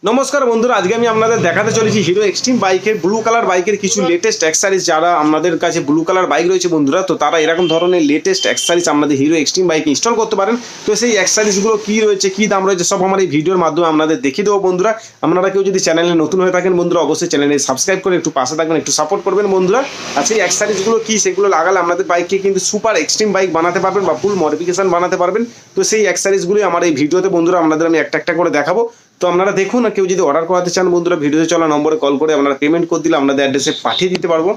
নমস্কার বন্ধুরা, আজকে আমি আপনাদের দেখাতে চলেছি হিরো এক্সট্রিম বাইকের ব্লু কালার বাইকের কিছু লেটেস্ট অ্যাক্সেসরিজ। যারা আমাদের কাছে ব্লু কালার বাইক রয়েছে বন্ধুরা, তো তারা এরকম ধরনের লেটেস্ট অ্যাক্সেসরিজ আমাদের হিরো এক্সট্রিম বাইকে ইনস্টল করতে পারেন। তো সেই অ্যাক্সেসরিজগুলো কী রয়েছে, কী দাম রয়েছে, সব আমার এই ভিডিওর মাধ্যমে আপনাদের দেখিয়ে দেবো বন্ধুরা। আপনারা কেউ যদি চ্যানেলে নতুন হয়ে থাকেন বন্ধুরা, অবশ্যই চ্যানেলে সাবস্ক্রাইব করে একটু পাশে থাকবেন, একটু সাপোর্ট করবেন বন্ধুরা। আর সেই অ্যাক্সেসরিজগুলো কী, সেগুলো লাগালে আপনাদের বাইককে কিন্তু সুপার এক্সট্রিম বাইক বানাতে পারবেন বা ফুল মডিফিকেশন বানাতে পারবেন। তো সেই অ্যাক্সেসরিজগুলোই আমার এই ভিডিওতে বন্ধুরা আপনাদের আমি একটা একটা করে দেখাবো। তো আপনারা দেখুন, আর কেউ যদি অর্ডার করাতে চান বন্ধুরা, ভিডিওতে চলা নম্বরে কল করে আপনারা পেমেন্ট করে দিলে আপনাদের অ্যাড্রেসে পাঠিয়ে দিতে পারবো।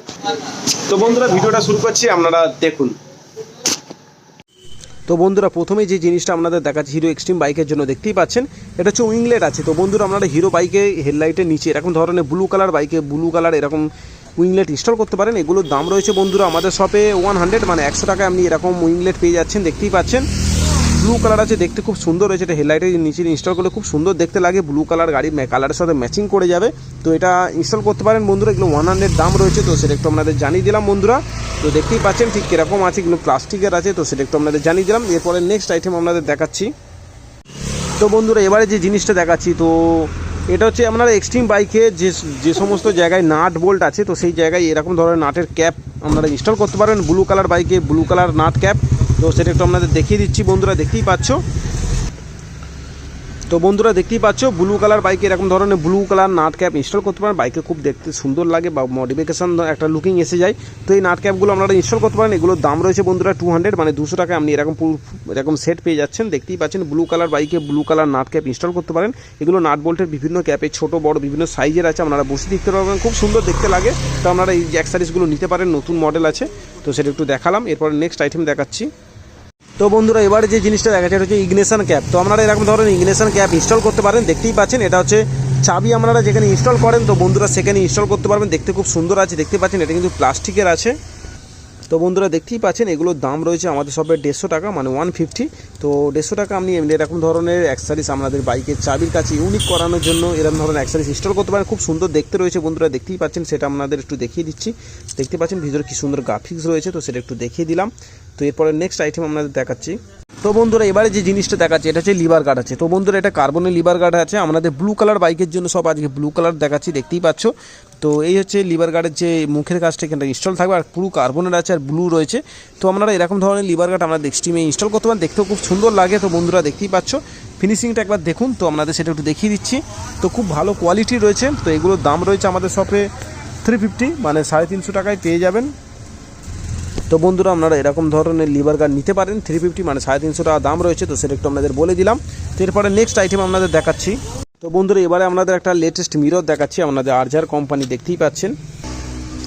তো বন্ধুরা ভিডিওটা শুরু করছি, আপনারা দেখুন। তো বন্ধুরা প্রথমেই যে জিনিসটা আপনাদের দেখাচ্ছি হিরো এক্সট্রিম বাইকের জন্য, দেখতেই পাচ্ছেন এটা হচ্ছে উইংলেট আছে। তো বন্ধুরা আপনারা হিরো বাইকে হেডলাইটের নিচে এরকম ধরনের ব্লু কালার বাইকে ব্লু কালার এরকম উইংলেট ইনস্টল করতে পারেন। এগুলোর দাম রয়েছে বন্ধুরা আমাদের শপে 100 মানে 100 টাকায় আপনি এরকম উইংলেট পেয়ে যাচ্ছেন। দেখতেই পাচ্ছেন ব্লু কালার আছে, দেখতে খুব সুন্দর হয়েছে। এটা হেডলাইটের নিচে ইনস্টল করলে খুব সুন্দর দেখতে লাগে, ব্লু কালার গাড়ির কালারের সাথে ম্যাচিং করে যাবে। তো এটা ইনস্টল করতে পারেন বন্ধুরা। এগুলো 100 দাম রয়েছে, তো সেটা একটু আপনাদের জানিয়ে দিলাম বন্ধুরা। তো দেখতেই পাচ্ছেন ঠিক কীরকম আছে, এগুলো প্লাস্টিকের আছে, তো সেটা একটু আপনাদের জানিয়ে দিলাম। এরপরে নেক্সট আইটেম আপনাদের দেখাচ্ছি। তো বন্ধুরা এবারে যে জিনিসটা দেখাচ্ছি, তো এটা হচ্ছে আপনারা এক্সট্রিম বাইকে যে সমস্ত জায়গায় নাট বোল্ট আছে, তো সেই জায়গায় এরকম ধরনের নাটের ক্যাপ আপনারা ইনস্টল করতে পারেন। ব্লু কালার বাইকে ব্লু কালার নাট ক্যাপ, তো সেটা একটু আপনাদের দেখিয়ে দিচ্ছি বন্ধুরা। দেখতেই পাচ্ছ, তো বন্ধুরা দেখতেই পাচ্ছ ব্লু কালার বাইকে এরকম ধরনের blue colour nut cap install করতে পারেন। বাইকে খুব দেখতে সুন্দর লাগে বা মডিফিকেশন একটা লুকিং এসে যায়। তো এই নাট ক্যাপগুলো আপনারা ইনস্টল করতে পারেন। এগুলোর দাম রয়েছে বন্ধুরা 200 মানে 200 টাকায় আপনি এরকম সেট পেয়ে যাচ্ছেন। দেখতেই পাচ্ছেন ব্লু কালার বাইকে blue colour nut cap install করতে পারেন। এগুলো নাট বোল্টের বিভিন্ন ক্যাপে ছোট বড় বিভিন্ন সাইজের আছে, আপনারা বসে দেখতে পারবেন, খুব সুন্দর দেখতে লাগে। তো আপনারা এই অ্যাক্সেসরিজগুলো নিতে পারেন, নতুন মডেল আছে, তো সেটা একটু দেখালাম। এরপরে নেক্সট আইটেম দেখাচ্ছি। তো বন্ধুরা এবারে যে জিনিসটা দেখাচ্ছে এটা হচ্ছে ইগনিশন ক্যাপ। তো আপনারা এরকম ধরনের ইগনিশন ক্যাপ ইনস্টল করতে পারেন। দেখতেই পাচ্ছেন এটা হচ্ছে চাবি আপনারা যেখানে ইনস্টল করেন, তো বন্ধুরা সেখানে ইনস্টল করতে পারবেন। দেখতে খুব সুন্দর আছে, দেখতে পাচ্ছেন এটা কিন্তু প্লাস্টিকের আছে। তো বন্ধুরা দেখতেই পাচ্ছেন এগুলোর দাম রয়েছে আমাদের সবে 150 টাকা মানে 150। তো 150 টাকা আপনি এরকম ধরনের অ্যাক্সেসরিজ আমাদের বাইকের চাবির কাছে ইউনিক করানোর জন্য এরকম ধরনের অ্যাক্সেসরিজ ইনস্টল করতে পারেন। খুব সুন্দর দেখতে রয়েছে বন্ধুরা, দেখতেই পাচ্ছেন। সেটা আপনাদের একটু দেখিয়ে দিচ্ছি। দেখতে পাচ্ছেন ভিতরে কি সুন্দর গ্রাফিক্স রয়েছে, তো সেটা একটু দেখিয়ে দিলাম। তো এরপরে নেক্সট আইটেম আপনাদের দেখাচ্ছি। তো বন্ধুরা এবারে যে জিনিসটা দেখাচ্ছে এটা হচ্ছে লিভার গার্ড আছে। তো বন্ধুরা এটা কার্বনের লিভার গার্ড আছে আমাদের ব্লু কালার বাইকের জন্য, সব আজকে ব্লু কালার দেখাচ্ছি, দেখতেই পাচ্ছ। তো এই হচ্ছে লিভার গার্ডের যে মুখের কাজটা এখানে ইনস্টল থাকবে, আর পুরো কার্বনের আছে আর ব্লু রয়েছে। তো আপনারা এরকম ধরনের লিভার গার্ড আপনাদের এক্সট্রিমে ইনস্টল করতে পারেন, দেখতেও খুব সুন্দর লাগে। তো বন্ধুরা দেখতেই পাচ্ছ ফিনিশিংটা একবার দেখুন, তো আপনাদের সেটা একটু দেখিয়ে দিচ্ছি। তো খুব ভালো কোয়ালিটি রয়েছে। তো এগুলোর দাম রয়েছে আমাদের শপে 350 মানে 350 টাকায় পেয়ে যাবেন। তো বন্ধুরা আপনারা এরকম ধরনের লিভার গার্ড নিতে পারেন, 350 মানে 350 টাকা দাম রয়েছে, তো সেটা একটু আপনাদের বলে দিলাম। তো এরপরে নেক্সট আইটেম আপনাদের দেখাচ্ছি। তো বন্ধুরা এবারে আপনাদের একটা লেটেস্ট মিরর দেখাচ্ছি, আপনাদের আরজার কোম্পানি, দেখতেই পাচ্ছেন।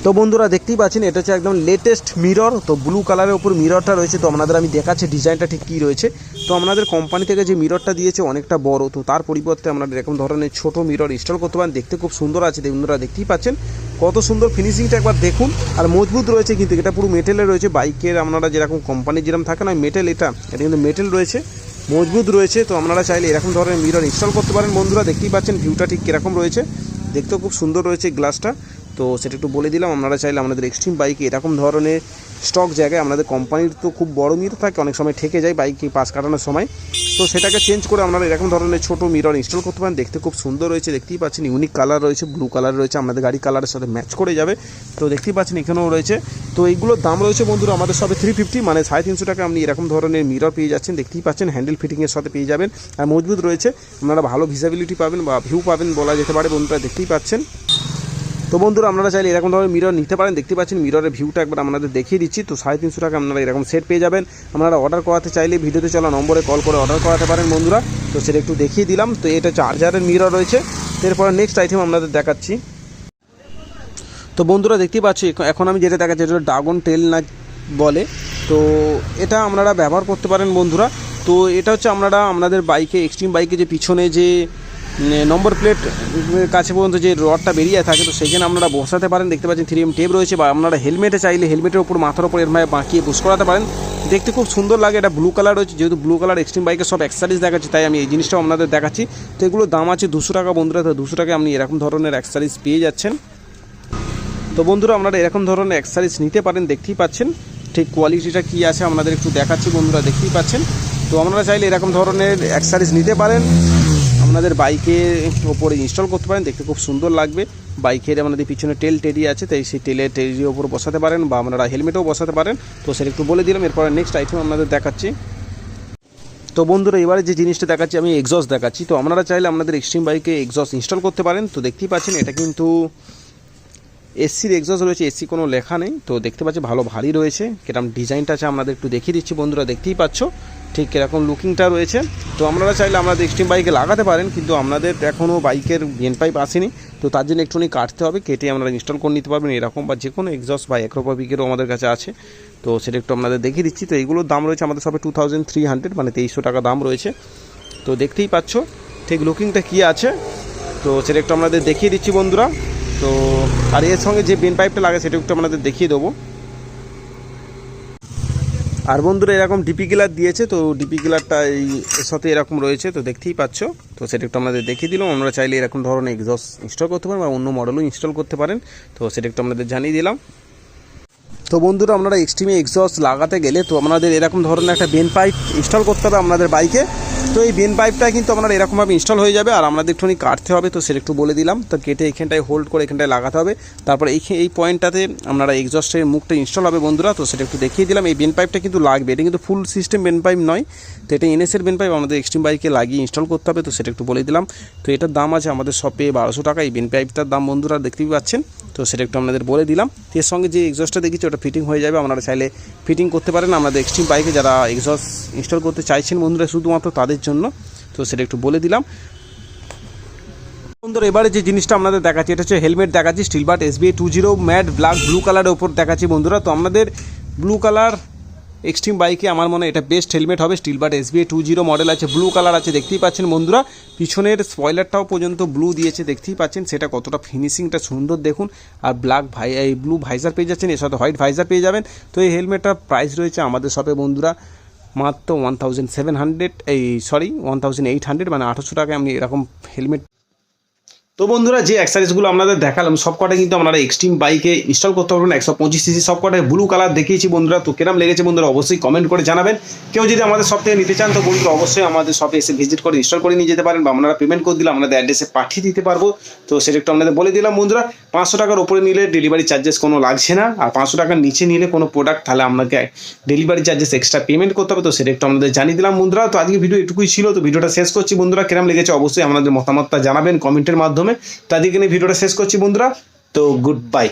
তো বন্ধুরা দেখতেই পাচ্ছেন এটা হচ্ছে একদম লেটেস্ট মিরর। তো ব্লু কালারের উপর মিররটা রয়েছে, তো আপনাদের আমি দেখাচ্ছি ডিজাইনটা ঠিক কী রয়েছে। তো আপনাদের কোম্পানি থেকে যে মিররটা দিয়েছে অনেকটা বড়, তো তার পরিবর্তে আপনাদের এরকম ধরনের ছোট মিরর ইনস্টল করতে পারেন। দেখতে খুব সুন্দর আছে, বন্ধুরা দেখতেই পাচ্ছেন কত সুন্দর ফিনিশিংটা একবার দেখুন। আর মজবুত রয়েছে, কিন্তু এটা পুরো মেটেলের রয়েছে। বাইকের আপনারা যেরকম কোম্পানি যেরকম থাকে না মেটেল, এটা কিন্তু মেটেল রয়েছে, মজবুত রয়েছে। তো আপনারা চাইলে এরকম ধরনের মিরর ইনস্টল করতে পারেন বন্ধুরা। দেখতেই পাচ্ছেন ভিউটা ঠিক কীরকম রয়েছে, দেখতেও খুব সুন্দর রয়েছে গ্লাসটা। তো সেটা একটু বলে দিলাম। আপনারা চাইলে আমাদের এক্সট্রিম বাইকে এরকম ধরনের স্টক জায়গায় আমাদের কোম্পানির তো খুব বড় মিরর থাকে, অনেক সময় ঠেকে যায় বাইকে পাশ কাটানোর সময়, তো সেটাকে চেঞ্জ করে আপনারা এরকম ধরনের ছোটো মিরর ইনস্টল করতে পারেন। দেখতে খুব সুন্দর রয়েছে, দেখতেই পাচ্ছেন ইউনিক কালার রয়েছে, ব্লু কালার রয়েছে, আমাদের গাড়ি কালারের সাথে ম্যাচ করে যাবে। তো দেখতেই পাচ্ছেন এখানেও রয়েছে। তো এইগুলোর দাম রয়েছে বন্ধুরা আমাদের সবে 350 মানে 350 টাকা আপনি এরকম ধরনের মিরর পেয়ে যাচ্ছেন। দেখতেই পাচ্ছেন হ্যান্ডেল ফিটিংয়ের সাথে পেয়ে যাবেন, আর মজবুত রয়েছে। আপনারা ভালো ভিজিবিলিটি পাবেন বা ভিউ পাবেন বলা যেতে পারে বন্ধুরা, দেখতেই পাচ্ছেন। তো বন্ধুরা আপনারা চাইলে এরকম ধরনের মিরর নিতে পারেন। দেখতে পাচ্ছেন মিররের ভিউটা একবার আপনাদের দেখিয়ে দিচ্ছি। তো 350 টাকা আপনারা এরকম সেট পেয়ে যাবেন। আপনারা অর্ডার করাতে চাইলে ভিডিওতে চলা নম্বরে কল করে অর্ডার করাতে পারেন বন্ধুরা। তো সেটা একটু দেখিয়ে দিলাম। তো এটা চার্জারের মিরর রয়েছে। এরপরে নেক্সট আইটেম আপনাদের দেখাচ্ছি। তো বন্ধুরা দেখতেই পাচ্ছি এখন আমি যেটা দেখাচ্ছি এটা ড্রাগন টেল না বলে, তো এটা আপনারা ব্যবহার করতে পারেন বন্ধুরা। তো এটা হচ্ছে আপনারা আপনাদের বাইকে এক্সট্রিম বাইকে যে পিছনে যে নম্বর প্লেট কাছে পর্যন্ত যে রডটা বেরিয়ে থাকে, তো সেখানে আপনারা বসাতে পারেন। দেখতে পাচ্ছেন 3M টেপ রয়েছে, বা আপনারা হেলমেটে চাইলে হেলমেটের উপর মাথার উপর এরভাবে বাঁকিয়ে পুশ করাতে পারেন। দেখতে খুব সুন্দর লাগে। এটা ব্লু কালার রয়েছে, যেহেতু ব্লু কালার এক্সট্রিম বাইকের সব অ্যাক্সেসরিজ দেখাচ্ছি, তাই আমি এই জিনিসটাও আপনাদের দেখাচ্ছি। তো এগুলোর দাম আছে 200 টাকা বন্ধুরা। তো 200 টাকায় আপনি এরকম ধরনের অ্যাক্সেসরিজ পেয়ে যাচ্ছেন। তো বন্ধুরা আপনারা এরকম ধরনের অ্যাক্সেসরিজ নিতে পারেন। দেখতেই পাচ্ছেন ঠিক কোয়ালিটিটা কী আছে আপনাদের একটু দেখাচ্ছি বন্ধুরা, দেখতেই পাচ্ছেন। তো আপনারা চাইলে এরকম ধরনের অ্যাক্সেসরিজ নিতে পারেন। আপনাদের বাইকের ওপরে ইনস্টল করতে পারেন, দেখতে খুব সুন্দর লাগবে। বাইকের আমাদের পিছনে টেল টেরি আছে, তাই সেই টেরির ওপর বসাতে পারেন বা আপনারা হেলমেটও বসাতে পারেন। তো সেটা একটু বলে দিলাম। এরপরে নেক্সট আইটেম আপনাদের দেখাচ্ছি। তো বন্ধুরা এবারে যে জিনিসটা দেখাচ্ছি আমি এক্সস্ট দেখাচ্ছি। তো আপনারা চাইলে আপনাদের এক্সট্রিম বাইকে এক্সস্ট ইনস্টল করতে পারেন। তো দেখতেই পাচ্ছেন এটা কিন্তু এসসির এক্সস্ট রয়েছে, এসসি কোনো লেখা নেই। তো দেখতে পাচ্ছি ভালো ভারী রয়েছে। কিরকম ডিজাইনটা আছে আপনাদের একটু দেখিয়ে দিচ্ছি বন্ধুরা, দেখতেই পাচ্ছ ঠিক কীরকম লুকিংটা রয়েছে। তো আপনারা চাইলে আপনাদের এক্সট্রিম বাইকে লাগাতে পারেন, কিন্তু আপনাদের এখনও বাইকের বেন পাইপ আসেনি। তো তার জন্য একটুখানি কাটতে হবে, কেটে আপনারা ইনস্টল করে নিতে পারবেন এরকম, বা যে কোনো এক্সস্ট বা অ্যাক্রোপবিকেরও আমাদের কাছে আছে। তো সেটা একটু আপনাদের দেখিয়ে দিচ্ছি। তো এইগুলোর দাম রয়েছে আমাদের সবে 2300, মানে 2300 টাকা দাম রয়েছে। তো দেখতেই পাচ্ছ ঠিক লুকিংটা কী আছে। তো সেটা একটু আপনাদের দেখিয়ে দিচ্ছি বন্ধুরা। তো আর এর সঙ্গে যে বেন পাইপটা লাগে সেটা একটু আপনাদের দেখিয়ে দেবো। আর বন্ধুরা এরকম ডিপি কিলার দিয়েছে। তো ডিপি কিলারটা এর সাথে এরকম রয়েছে, তো দেখতেই পাচ্ছ। তো সেটা একটু আপনাদের দেখিয়ে দিলাম। আমরা চাইলে এরকম ধরনের এক্সস্ট ইনস্টল করতে পারেন বা অন্য মডেলও ইনস্টল করতে পারেন। তো সেটা একটু আপনাদের জানিয়ে দিলাম। তো বন্ধুরা আপনারা এক্সট্রিমে এক্সস্ট লাগাতে গেলে তো আপনাদের এরকম ধরনের একটা বেন পাইপ ইনস্টল করতে হবে আপনাদের বাইকে। তো এই বেন পাইপটা কিন্তু আপনার এরকমভাবে ইনস্টল হয়ে যাবে, আর আমাদের একটুখানি কাটতে হবে। তো সেটা একটু বলে দিলাম। তো কেটে এখানটায় হোল্ড করে এখানটায় লাগাতে হবে। তারপর এই পয়েন্টটাতে আপনারা এক্সস্টের মুখটা ইনস্টল হবে বন্ধুরা। তো সেটা একটু দেখিয়ে দিলাম। এই বেন পাইপটা কিন্তু লাগবে, এটা কিন্তু ফুল সিস্টেম বেন পাইপ নয়। তো এটা এনএসের বেন পাইপ আমাদের এক্সট্রিম বাইকে লাগিয়ে ইনস্টল করতে হবে। তো সেটা একটু বলে দিলাম। তো এটার দাম আছে আমাদের শপে 1200 টাকা। এই বেন পাইপটার দাম বন্ধুরা দেখতেই পাচ্ছেন। তো সেটা একটু আপনাদের বলে দিলাম। এর সঙ্গে যে এক্সস্টটা দেখেছি ওটা ফিটিং হয়ে যাবে, আপনারা চাইলে ফিটিং করতে পারেন আমাদের এক্সট্রিম বাইকে। যারা এক্সস্ট ইনস্টল করতে চাইছেন বন্ধুরা শুধুমাত্র তাদের জন্য। তো সেটা একটু বলে দিলাম বন্ধুরা। এবারে যে জিনিসটা আপনাদের দেখাচ্ছি এটা হচ্ছে হেলমেট দেখাচ্ছি। স্টিলবার্ট SBI 20 ম্যাট ব্ল্যাক ব্লু কালারের ওপর দেখাচ্ছি বন্ধুরা। তো আমাদের ব্লু কালার এক্সট্রিম বাইকে আমার মনে হয় এটা বেস্ট হেলমেট হবে। স্টিলবার্ট SBI 20 মডেল আছে, ব্লু কালার আছে, দেখতেই পাচ্ছেন বন্ধুরা। পিছনের স্পয়লারটাও পর্যন্ত ব্লু দিয়েছে, দেখতেই পাচ্ছেন সেটা কতটা ফিনিশিংটা সুন্দর দেখুন। আর এই ব্লু ভাইজার পেয়ে যাচ্ছেন, এর সাথে হোয়াইট ভাইজার পেয়ে যাবেন। তো এই হেলমেটটার প্রাইস রয়েছে আমাদের শপে বন্ধুরা মাত্র 1800, মানে 800 টাকায় আপনি এরকম হেলমেট। তো বন্ধুরা যে অ্যাক্সেসরিজগুলো আপনাদের দেখালাম সব কটা কিন্তু আপনারা এক্সট্রিম বাইকে ইনস্টল করতে পারবেন। 125cc সব কটায় ব্লু কালার দেখিয়েছি বন্ধুরা। তো কেরম লেগেছে বন্ধুরা অবশ্যই কমেন্ট করে জানাবেন। কেউ যদি আমাদের শপ থেকে নিতে চান তো বন্ধুরা অবশ্যই আমাদের শপে এসে ভিজিট করে ইনস্টল করে নিয়ে যেতে পারেন, বা আপনারা পেমেন্ট করে দিলে আমাদের অ্যাড্রেসে পাঠিয়ে দিতে পারবো। তো সেটা একটু আপনাদের বলে দিলাম বন্ধুরা। 500 টাকার উপরে নিলে ডেলিভারি চার্জেস কোনো লাগছে না, আর 500 টাকার নিচে নিলে কোনো প্রোডাক্ট তাহলে আপনাকে ডেলিভারি চার্জেস এক্সট্রা পেমেন্ট করতে হবে। তো সেটা একটু আমাদের জানিয়ে দিলাম বন্ধুরা। তো আজকে ভিডিও এটুকুই ছিল। তো ভিডিওটা শেষ করছি বন্ধুরা। কেরম লেগেছে অবশ্যই আপনাদের মতামতটা জানাবেন কমেন্টের মাধ্যমে। তো আজকে ভিডিওটা শেষ করছি বন্ধুরা। তো গুড বাই।